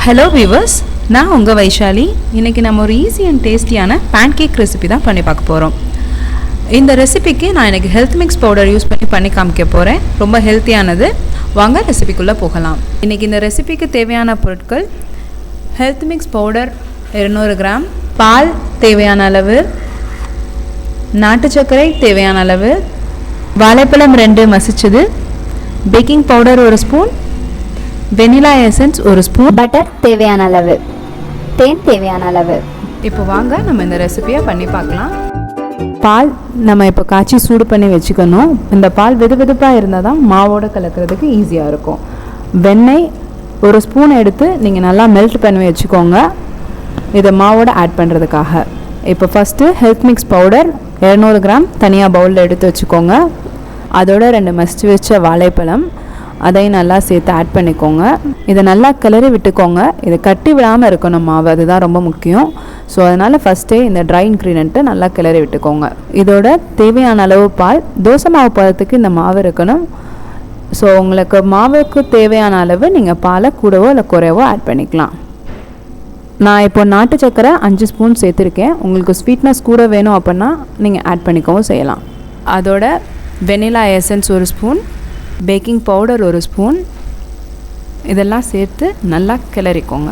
Hello viewers, நான் உங்கள் வைஷாலி. இன்றைக்கி நம்ம ஒரு ஈஸி அண்ட் டேஸ்டியான பேன்கேக் ரெசிபி தான் பண்ணி பார்க்க போகிறோம். இந்த ரெசிபிக்கு நான் எனக்கு ஹெல்த் மிக்ஸ் பவுடர் யூஸ் பண்ணி காமிக்க போகிறேன். ரொம்ப ஹெல்த்தியானது. வாங்க ரெசிபிக்குள்ளே போகலாம். இன்றைக்கி இந்த ரெசிபிக்கு தேவையான பொருட்கள்: ஹெல்த் மிக்ஸ் பவுடர் 200 கிராம், பால் தேவையான அளவு, நாட்டு சர்க்கரை தேவையான அளவு, வாழைப்பழம் 2 மசிச்சது, baking powder 1 spoon, vanilla essence 1 spoon, butter தேவையான அளவு, தேன் தேவையான அளவு. இப்போ வாங்க நம்ம இந்த ரெசிபியை பண்ணி பார்க்கலாம். பால் நம்ம இப்போ காய்ச்சி சூடு பண்ணி வச்சுக்கணும். இந்த பால் வெதுவெதுப்பாக இருந்தால் தான் மாவோடு கலக்கிறதுக்கு ஈஸியாக இருக்கும். வெண்ணெய் 1 ஸ்பூன் எடுத்து நீங்கள் நல்லா மெல்ட் பண்ணி வச்சுக்கோங்க, இதை மாவோடு ஆட் பண்ணுறதுக்காக. இப்போ first health mix powder 200 gram தனியாக பவுலில் எடுத்து வச்சுக்கோங்க. அதோட 2 மசிச்சு வச்ச வாழைப்பழம் அதையும் நல்லா சேர்த்து ஆட் பண்ணிக்கோங்க. இதை நல்லா கிளறி விட்டுக்கோங்க. இதை கட்டி விடாமல் இருக்கணும் மாவு, அதுதான் ரொம்ப முக்கியம். ஸோ அதனால் ஃபஸ்ட்டே இந்த ட்ரை இன்க்ரீடியண்ட்டை நல்லா கிளறி விட்டுக்கோங்க. இதோட தேவையான அளவு பால், தோசை மாவு பதத்துக்கு இந்த மாவு இருக்கணும். ஸோ உங்களுக்கு மாவுக்கு தேவையான அளவு நீங்கள் பாலை கூடவோ இல்லை குறைவோ ஆட் பண்ணிக்கலாம். நான் இப்போ நாட்டு சர்க்கரை 5 ஸ்பூன் சேர்த்துருக்கேன். உங்களுக்கு ஸ்வீட்னஸ் கூட வேணும் அப்படின்னா நீங்கள் ஆட் பண்ணிக்கவும் செய்யலாம். அதோட vanilla essence 1 spoon, baking powder 1 spoon, இதெல்லாம் சேர்த்து நல்லா கிளறிக்கோங்க.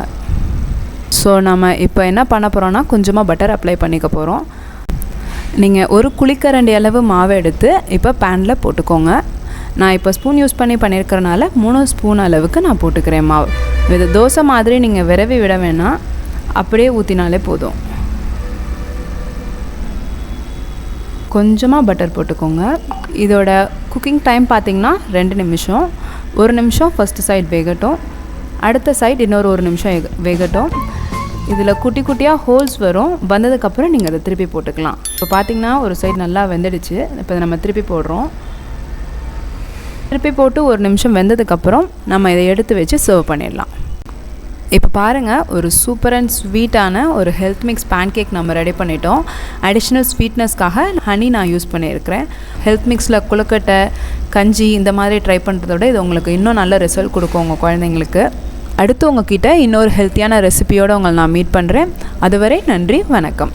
ஸோ நம்ம இப்போ என்ன பண்ண போகிறோன்னா கொஞ்சமாக பட்டர் அப்ளை பண்ணிக்க போகிறோம். நீங்கள் 1 குழிக்கரண்டி அளவு மாவு எடுத்து இப்போ பேனில் போட்டுக்கோங்க. நான் இப்போ ஸ்பூன் யூஸ் பண்ணியிருக்கிறனால 3 ஸ்பூன் அளவுக்கு நான் போட்டுக்கிறேன் மாவு. இது தோசை மாதிரி நீங்கள் விரவி விட வேணாம், அப்படியே ஊற்றினாலே போதும். கொஞ்சமாக பட்டர் போட்டுக்கோங்க. இதோட குக்கிங் டைம் பார்த்திங்கன்னா 2 நிமிஷம். 1 நிமிஷம் ஃபஸ்ட்டு சைட் வேகட்டும், அடுத்த சைட் இன்னொரு 1 நிமிஷம் வேகட்டும். இதில் குட்டி குட்டியாக ஹோல்ஸ் வரும். வந்ததுக்கப்புறம் நீங்கள் அதை திருப்பி போட்டுக்கலாம். இப்போ பார்த்திங்கன்னா ஒரு சைட் நல்லா வெந்துடுச்சு. இப்போ நம்ம திருப்பி போடுறோம். திருப்பி போட்டு 1 நிமிஷம் வெந்ததுக்கப்புறம் நம்ம இதை எடுத்து வச்சு சர்வ் பண்ணிடலாம். இப்போ பாருங்கள், ஒரு சூப்பர் அண்ட் ஸ்வீட்டான ஒரு ஹெல்த் மிக்ஸ் பேன்கேக் நம்ம ரெடி பண்ணிட்டோம். அடிஷ்னல் ஸ்வீட்னஸ்க்காக ஹனி நான் யூஸ் பண்ணியிருக்கிறேன். ஹெல்த் மிக்ஸில் கொழுக்கட்டை, கஞ்சி இந்த மாதிரி ட்ரை பண்ணுறதோட இது உங்களுக்கு இன்னும் நல்ல ரிசல்ட் கொடுக்கும் உங்கள் குழந்தைங்களுக்கு. அடுத்து உங்ககிட்ட இன்னொரு ஹெல்த்தியான ரெசிபியோடு உங்களை நான் மீட் பண்ணுறேன். அதுவரை நன்றி, வணக்கம்.